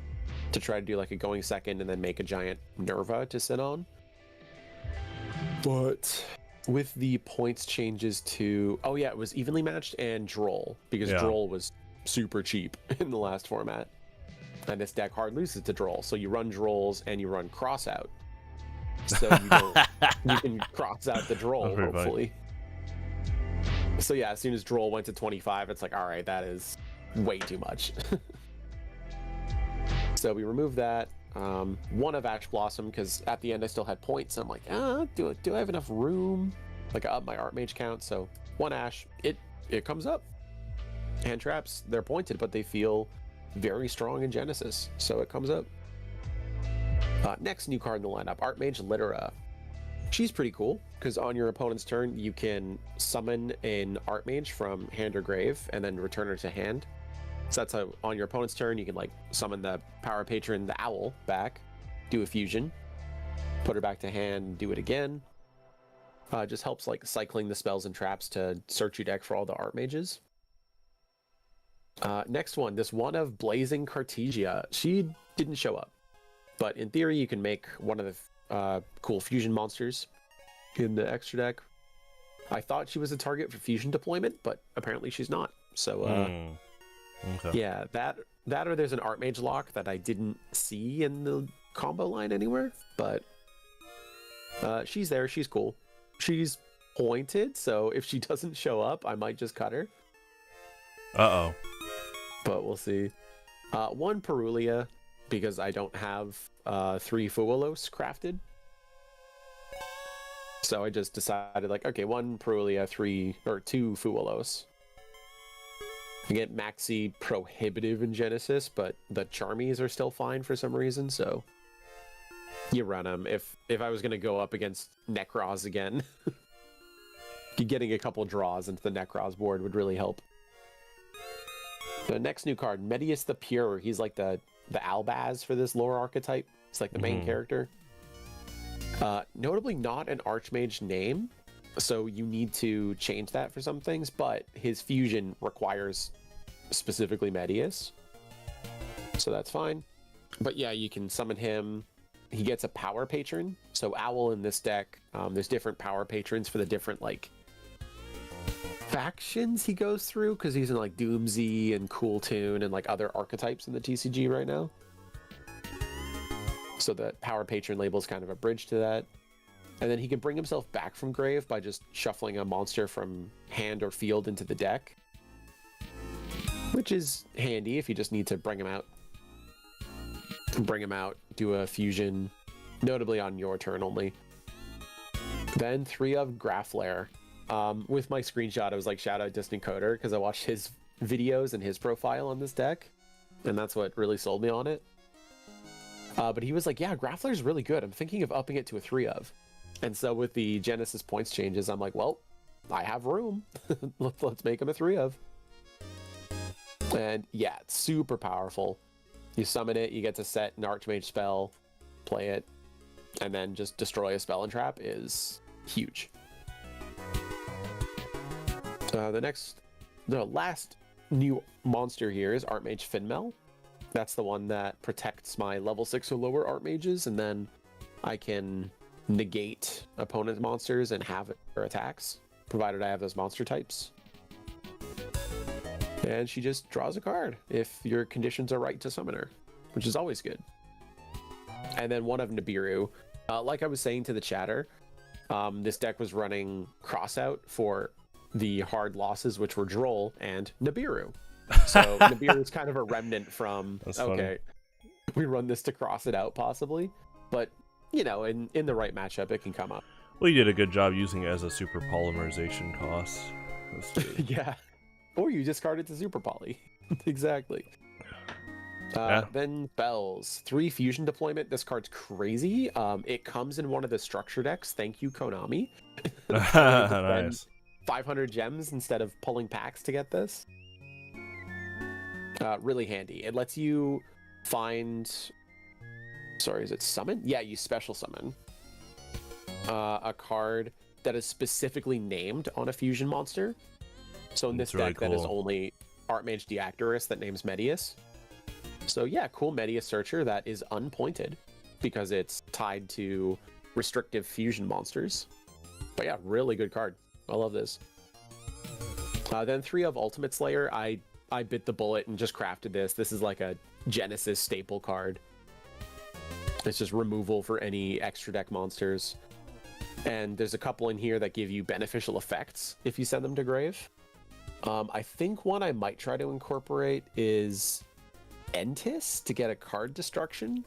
S2: to try to do like a going second and then make a giant Nerva to sit on. But with the points changes to, oh yeah, it was evenly matched and Droll, because Droll was super cheap in the last format, and this deck hard loses to Droll, so you run Drolls and you run Cross Out, so you can cross out the Droll, hopefully. So yeah, as soon as Droll went to 25, it's like, all right, that is way too much. So we removed that. 1 of Ash Blossom, because at the end I still had points. I'm like, do I have enough room? Like, I up my Archmage count, so 1 Ash, it comes up. Hand traps, they're pointed, but they feel very strong in Genesis, so it comes up. Next new card in the lineup, Archmage Littera. She's pretty cool, because on your opponent's turn, you can summon an Archmage from hand or grave, and then return her to hand. So that's how, on your opponent's turn, you can like summon the power patron, the Owl, back, do a fusion, put her back to hand, do it again. Just helps like cycling the spells and traps to search your deck for all the Archmages. Next one, this 1 of Blazing Cartesia. She didn't show up, but in theory you can make one of the cool fusion monsters in the extra deck. I thought she was a target for fusion deployment, but apparently she's not. So okay. Yeah, that or there's an Archmage lock that I didn't see in the combo line anywhere, but she's there, she's cool. She's pointed, so if she doesn't show up, I might just cut her.
S1: Uh-oh.
S2: But we'll see. 1 Perulia, because I don't have 3 Fuelos crafted. So I just decided, like, okay, 1 Perulia, 2 Fuelos. I get Maxi prohibitive in Genesis, but the Charmies are still fine for some reason, so you run them. If I was going to go up against Necros again, getting a couple draws into the Necros board would really help. The next new card, Medius the Pure. He's like the Albaz for this lore archetype. It's like the main character. Notably not an Archmage name, so you need to change that for some things, but his fusion requires specifically Medius, so that's fine. But yeah, you can summon him. He gets a power patron, so Owl in this deck, there's different power patrons for the different like factions he goes through, because he's in like Doomsy and Cool Tune and like other archetypes in the TCG right now. So the power patron label is kind of a bridge to that. And then he can bring himself back from grave by just shuffling a monster from hand or field into the deck, which is handy if you just need to bring him out. Do a fusion, notably on your turn only. Then 3 of Graflare. With my screenshot, I was like, shout out Distant Coder, because I watched his videos and his profile on this deck, and that's what really sold me on it. But he was like, yeah, Graflare's really good. I'm thinking of upping it to a 3 of. And so with the Genesis points changes, I'm like, well, I have room. Let's make him a 3 of. And yeah, it's super powerful. You summon it, you get to set an Archmage spell, play it, and then just destroy a spell and trap is huge. The last new monster here is Archmage Finmel. That's the one that protects my level 6 or lower Archmages, and then I can negate opponent monsters and have their attacks, provided I have those monster types. And she just draws a card if your conditions are right to summon her, which is always good. And then 1 of Nibiru. Like I was saying to the chatter, this deck was running Crossout for the hard losses, which were Droll and Nibiru. So Nibiru is kind of a remnant from,
S1: That's
S2: okay, funny. We run this to cross it out possibly, but you know, in the right matchup, it can come up.
S1: Well, you did a good job using it as a super polymerization cost.
S2: Yeah. Or you discard it to Super Poly. Exactly.
S1: Yeah.
S2: Then Bells. 3 fusion deployment. This card's crazy. It comes in one of the structure decks. Thank you, Konami.
S1: Nice.
S2: 500 gems instead of pulling packs to get this. Really handy. It lets you find... Sorry, is it summon? Yeah, you special summon a card that is specifically named on a fusion monster. So in this
S1: That's really
S2: deck, that is
S1: cool.
S2: only Archmage Deactorus that names Medius. So yeah, cool Medius Searcher that is unpointed because it's tied to restrictive fusion monsters. But yeah, really good card. I love this. Then 3 of Ultimate Slayer. I bit the bullet and just crafted this. This is like a Genesis staple card. It's just removal for any extra deck monsters. And there's a couple in here that give you beneficial effects if you send them to grave. I think one I might try to incorporate is Entis to get a card destruction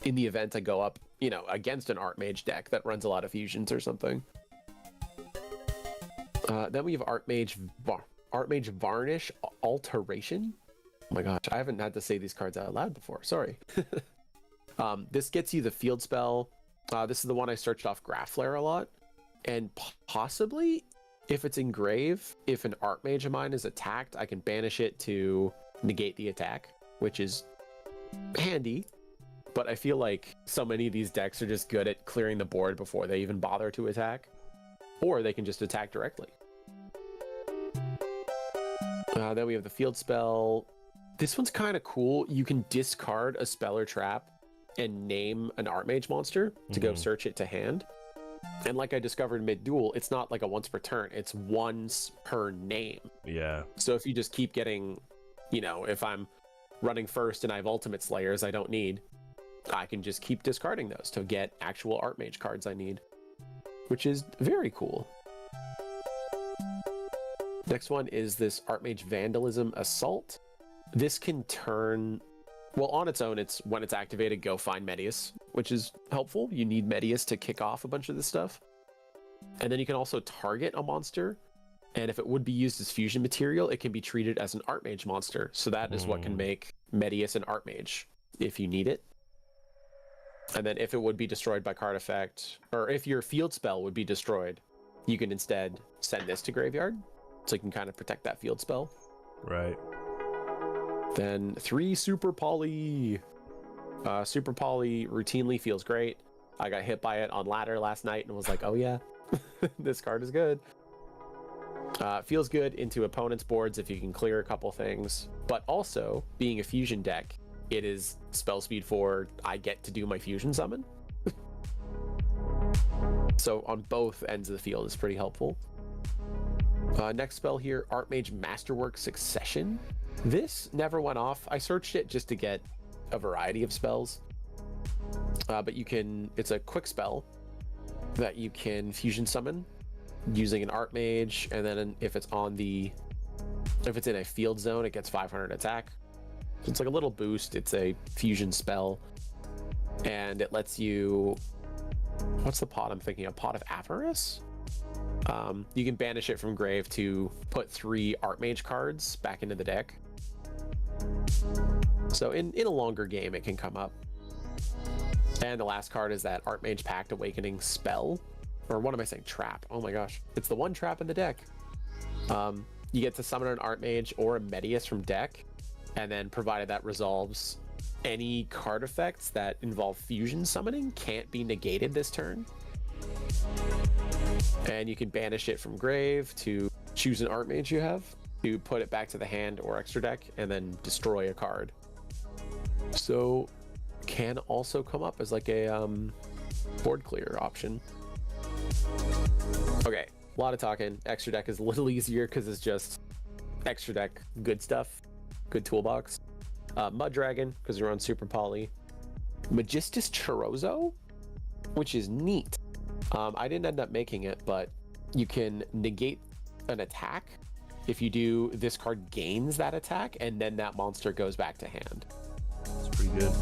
S2: in the event I go up, you know, against an Archmage deck that runs a lot of fusions or something. Then we have Archmage Varnish Alteration. Oh my gosh, I haven't had to say these cards out loud before. Sorry. This gets you the field spell. This is the one I searched off Graflare a lot. And possibly, if it's in grave, if an Archmage of mine is attacked, I can banish it to negate the attack, which is handy. But I feel like so many of these decks are just good at clearing the board before they even bother to attack. Or they can just attack directly. Then we have the field spell. This one's kind of cool. You can discard a spell or trap and name an Archmage monster to go search it to hand. And like I discovered mid-duel, it's not like a once per turn. It's once per name.
S1: Yeah.
S2: So if you just keep getting, you know, if I'm running first and I have Ultimate Slayers I don't need, I can just keep discarding those to get actual Archmage cards I need, which is very cool. Next one is this Archmage Vandalism Assault. This can turn, well, on its own, it's when it's activated, go find Medius, which is helpful. You need Medius to kick off a bunch of this stuff. And then you can also target a monster, and if it would be used as fusion material, it can be treated as an Archmage monster. So that is what can make Medius an Archmage if you need it. And then if it would be destroyed by card effect, or if your field spell would be destroyed, you can instead send this to graveyard, so you can kind of protect that field spell.
S1: Right.
S2: Then 3 Super Poly. Super Poly routinely feels great. I got hit by it on ladder last night and was like, oh yeah, this card is good. Feels good into opponent's boards if you can clear a couple things. But also, being a fusion deck, it is spell speed 4. I get to do my fusion summon. So on both ends of the field is pretty helpful. Next spell here, Archmage Masterwork Succession. This never went off. I searched it just to get a variety of spells. But you can, it's a quick spell that you can fusion summon using an Archmage, and then if it's on the If it's in a field zone, it gets 500 attack. So it's like a little boost. It's a fusion spell. And it lets you... What's the pot I'm thinking of? Pot of Avarice? You can banish it from grave to put 3 Archmage cards back into the deck. So in a longer game, it can come up. And the last card is that Archmage Pact Awakening spell. Or what am I saying? Trap. Oh my gosh. It's the one trap in the deck. You get to summon an Archmage or a Medius from deck. And then provided that resolves, any card effects that involve fusion summoning can't be negated this turn. And you can banish it from grave to choose an Archmage you have, to put it back to the hand or extra deck, and then destroy a card. So can also come up as like a board clear option. Okay, a lot of talking. Extra deck is a little easier because it's just extra deck good stuff, good toolbox. Mud Dragon, because you're on Super Poly. Magistus Chorozo, which is neat. I didn't end up making it, but you can negate an attack. If you do, this card gains that attack, and then that monster goes back to hand.
S1: It's pretty good.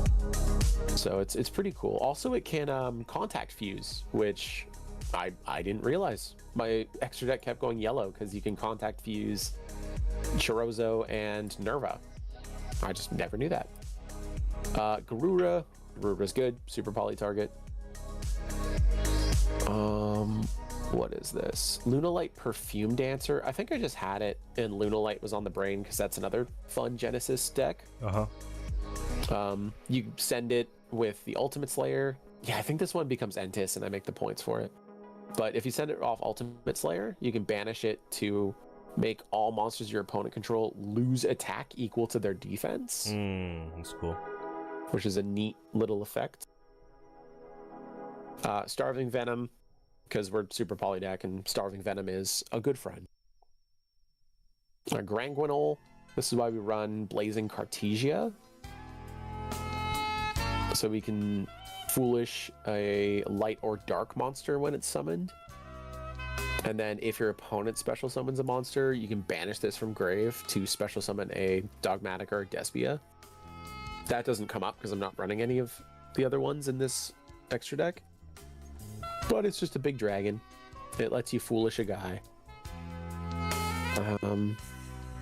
S2: So it's pretty cool. Also, it can contact fuse, which I didn't realize. My extra deck kept going yellow because you can contact fuse Chorozo and Nerva. I just never knew that. Garura's good, super poly target. What is this? Lunalight Perfume Dancer. I think I just had it and Lunalight was on the brain because that's another fun Genesis deck. You send it with the Ultimate Slayer. Yeah, I think this one becomes Entis and I make the points for it. But if you send it off Ultimate Slayer, you can banish it to make all monsters your opponent control lose attack equal to their defense.
S1: That's cool.
S2: Which is a neat little effect. Starving Venom, because we're super poly deck and Starving Venom is a good friend. Granguinol, this is why we run Blazing Cartesia. So we can foolish a light or dark monster when it's summoned. And then if your opponent special summons a monster, you can banish this from grave to special summon a Dogmatic or a Despia. That doesn't come up because I'm not running any of the other ones in this extra deck. But it's just a big dragon. It lets you foolish a guy.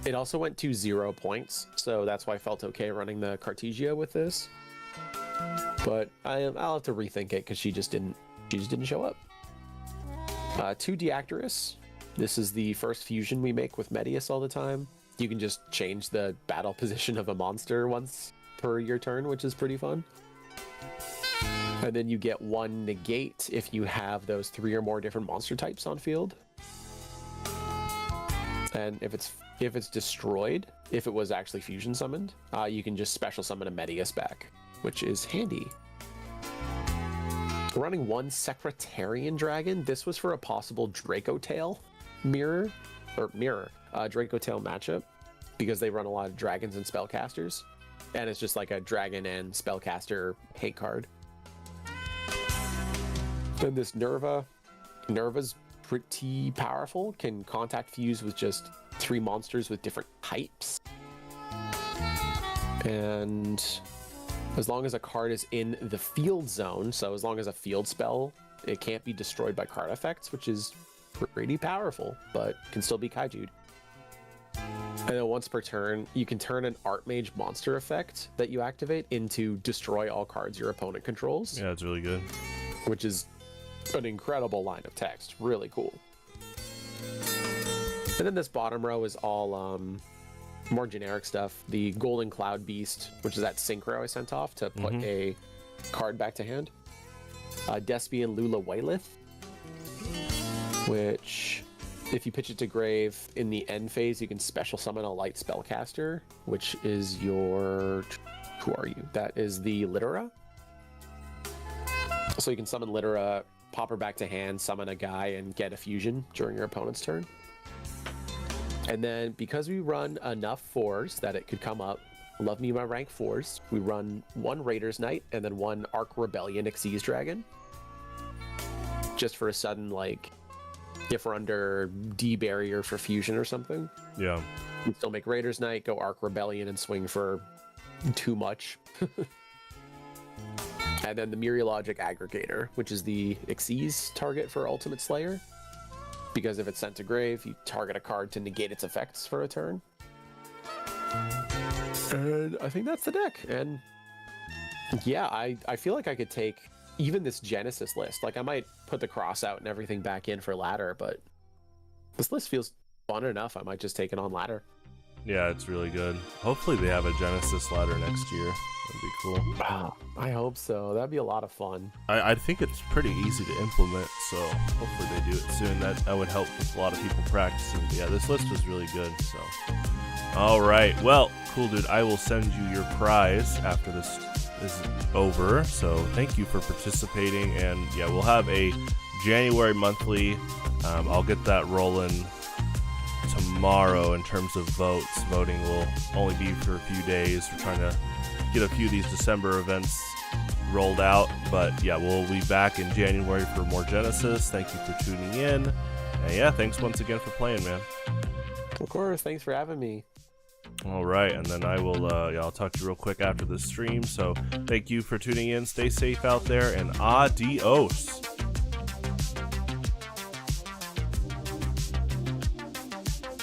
S2: It also went to 0 points, so that's why I felt okay running the Cartesia with this. But I'll have to rethink it because she just didn't show up. 2 Deactorus. This is the first fusion we make with Medius all the time. You can just change the battle position of a monster once per your turn, which is pretty fun. And then you get 1 negate if you have those 3 or more different monster types on field. And if it's destroyed, if it was actually fusion summoned, you can just special summon a Medius back, which is handy. We're running 1 Secretarian Dragon. This was for a possible Draco Tail Draco Tail matchup, because they run a lot of dragons and spellcasters. And it's just like a dragon and spellcaster hate card. Then this Nerva's pretty powerful, can contact fuse with just 3 monsters with different types. And as long as a card is in the field zone, so as long as a field spell, it can't be destroyed by card effects, which is pretty powerful, but can still be kaiju'd. And then once per turn, you can turn an Archmage monster effect that you activate into destroy all cards your opponent controls.
S1: Yeah, it's really good.
S2: Which is an incredible line of text. Really cool. And then this bottom row is all more generic stuff. The Golden Cloud Beast, which is that synchro I sent off to put a card back to hand. Despian Lula Waylith, which if you pitch it to grave in the end phase, you can special summon a light spellcaster, which is your... Who are you? That is the Littera. So you can summon Littera, pop her back to hand, summon a guy, and get a fusion during your opponent's turn. And then because we run enough 4s that it could come up, love me my rank 4s, we run 1 Raiders Knight and then 1 Arc Rebellion Xyz Dragon. Just for a sudden, like, if we're under D barrier for fusion or something.
S1: Yeah.
S2: You still make Raiders Knight, go Arc Rebellion, and swing for too much. And then the Myriologic Aggregator, which is the Xyz target for Ultimate Slayer. Because if it's sent to grave, you target a card to negate its effects for a turn. And I think that's the deck. And yeah, I feel like I could take even this Genesis list. Like, I might put the cross out and everything back in for ladder, but this list feels fun enough. I might just take it on ladder.
S1: Yeah, it's really good. Hopefully they have a Genesis ladder next year. That'd be cool.
S2: Wow, I hope so. That'd be a lot of fun.
S1: I think it's pretty easy to implement, so hopefully they do it soon. That would help with a lot of people practicing. But yeah, this list was really good. So, all right, well, cool, dude. I will send you your prize after this is over. So thank you for participating, and yeah, we'll have a January monthly. I'll get that rolling tomorrow in terms of votes. Voting will only be for a few days. We're trying to get a few of these December events rolled out, but yeah, we'll be back in January for more Genesis. Thank you for tuning in, and yeah, thanks once again for playing, man.
S2: Of course, thanks for having me.
S1: All right, and then I will I'll talk to you real quick after the stream. So thank you for tuning in. Stay safe out there, and adios.